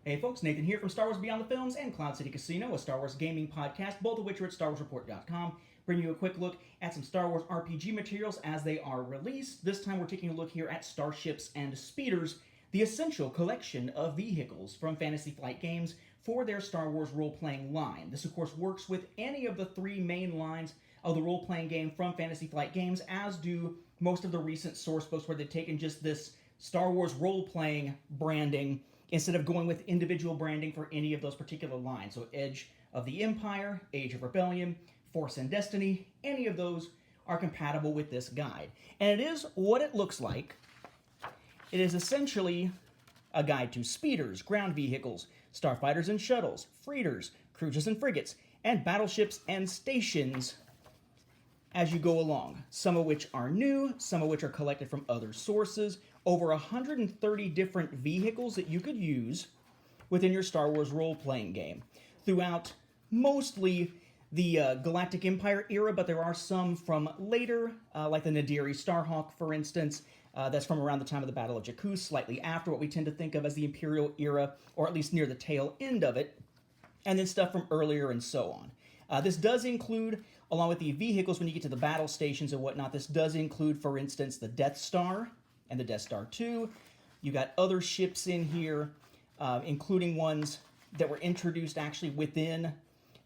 Hey folks, Nathan here from Star Wars Beyond the Films and Cloud City Casino, a Star Wars gaming podcast, both of which are at StarWarsReport.com, bringing you a quick look at some Star Wars RPG materials as they are released. This time we're taking a look here at Starships and Speeders, the essential collection of vehicles from Fantasy Flight Games for their Star Wars role-playing line. This of course works with any of the three main lines of the role-playing game from Fantasy Flight Games, as do most of the recent source books where they've taken just this Star Wars role-playing branding instead of going with individual branding for any of those particular lines. So Edge of the Empire, Age of Rebellion, Force and Destiny, any of those are compatible with this guide. And it is what it looks like. It is essentially a guide to speeders, ground vehicles, starfighters and shuttles, freighters, cruisers and frigates, and battleships and stations as you go along, some of which are new, some of which are collected from other sources. Over 130 different vehicles that you could use within your Star Wars role-playing game throughout mostly the Galactic Empire era, but there are some from later, like the Nadiri Starhawk, for instance. That's from around the time of the Battle of Jakku, slightly after what we tend to think of as the Imperial era, or at least near the tail end of it, and then stuff from earlier and so on. This does include, along with the vehicles when you get to the battle stations and whatnot, this does include, for instance, the Death Star and the Death Star 2. You got other ships in here, including ones that were introduced actually within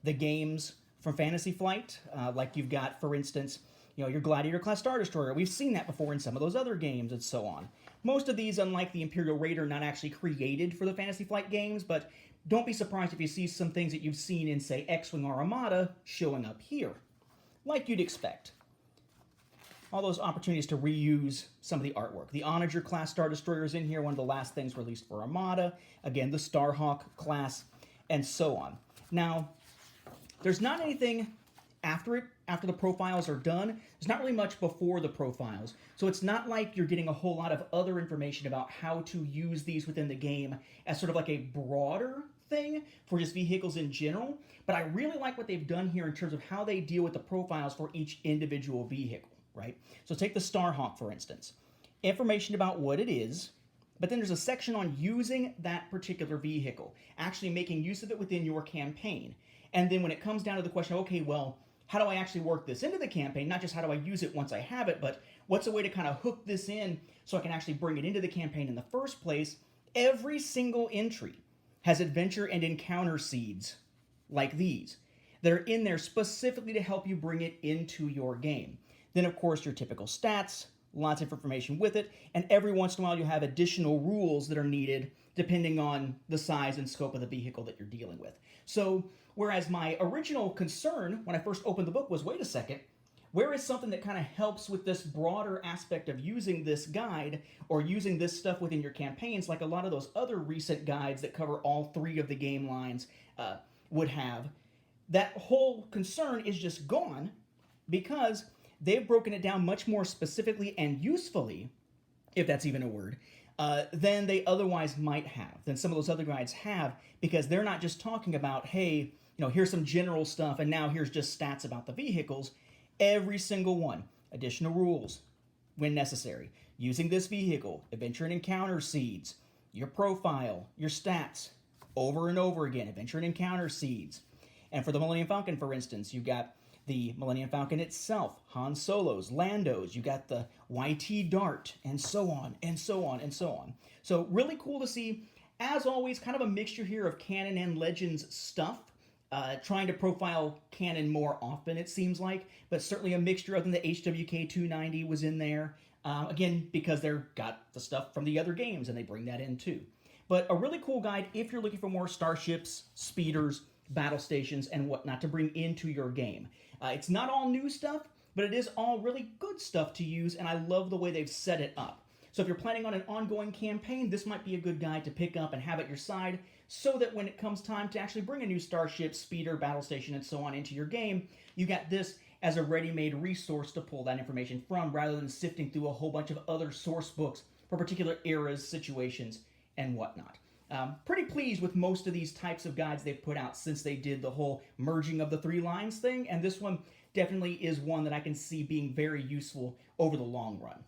the games from Fantasy Flight. Like you've got, for instance, your Gladiator-class Star Destroyer. We've seen that before in some of those other games and so on. Most of these, unlike the Imperial Raider, not actually created for the Fantasy Flight games, but don't be surprised if you see some things that you've seen in, say, X-Wing or Armada showing up here, like you'd expect. All those opportunities to reuse some of the artwork. The Onager-class Star Destroyer is in here, one of the last things released for Armada. Again, the Starhawk class, and so on. Now, there's not anything after it, after the profiles are done. There's not really much before the profiles. So it's not like you're getting a whole lot of other information about how to use these within the game as sort of like a broader thing for just vehicles in general. But I really like what they've done here in terms of how they deal with the profiles for each individual vehicle. Right? So take the Starhawk, for instance. Information about what it is, but then there's a section on using that particular vehicle, actually making use of it within your campaign. And then when it comes down to the question, okay, well, how do I actually work this into the campaign? Not just how do I use it once I have it, but what's a way to kind of hook this in so I can actually bring it into the campaign in the first place? Every single entry has adventure and encounter seeds like these that are in there specifically to help you bring it into your game. Then, of course, your typical stats, lots of information with it, and every once in a while you have additional rules that are needed depending on the size and scope of the vehicle that you're dealing with. So, whereas my original concern when I first opened the book was, wait a second, where is something that kind of helps with this broader aspect of using this guide or using this stuff within your campaigns, like a lot of those other recent guides that cover all three of the game lines would have? That whole concern is just gone because they've broken it down much more specifically and usefully, if that's even a word, than they otherwise might have, than some of those other guides have, because they're not just talking about, hey, here's some general stuff, and now here's just stats about the vehicles. Every single one, additional rules when necessary. Using this vehicle, adventure and encounter seeds, your profile, your stats, over and over again, adventure and encounter seeds. And for the Millennium Falcon, for instance, you've got the Millennium Falcon itself, Han Solo's, Lando's, you got the YT Dart, and so on, and so on, and so on. So really cool to see, as always, kind of a mixture here of canon and Legends stuff, trying to profile canon more often, it seems like, but certainly a mixture. Other than the HWK 290 was in there, again, because they've got the stuff from the other games, and they bring that in too. But a really cool guide if you're looking for more starships, speeders, battle stations, and whatnot to bring into your game. It's not all new stuff, but it is all really good stuff to use, and I love the way they've set it up. So if you're planning on an ongoing campaign, this might be a good guide to pick up and have at your side so that when it comes time to actually bring a new starship, speeder, battle station, and so on into your game, you got this as a ready-made resource to pull that information from rather than sifting through a whole bunch of other source books for particular eras, situations, and whatnot. Pretty pleased with most of these types of guides they've put out since they did the whole merging of the three lines thing, and this one definitely is one that I can see being very useful over the long run.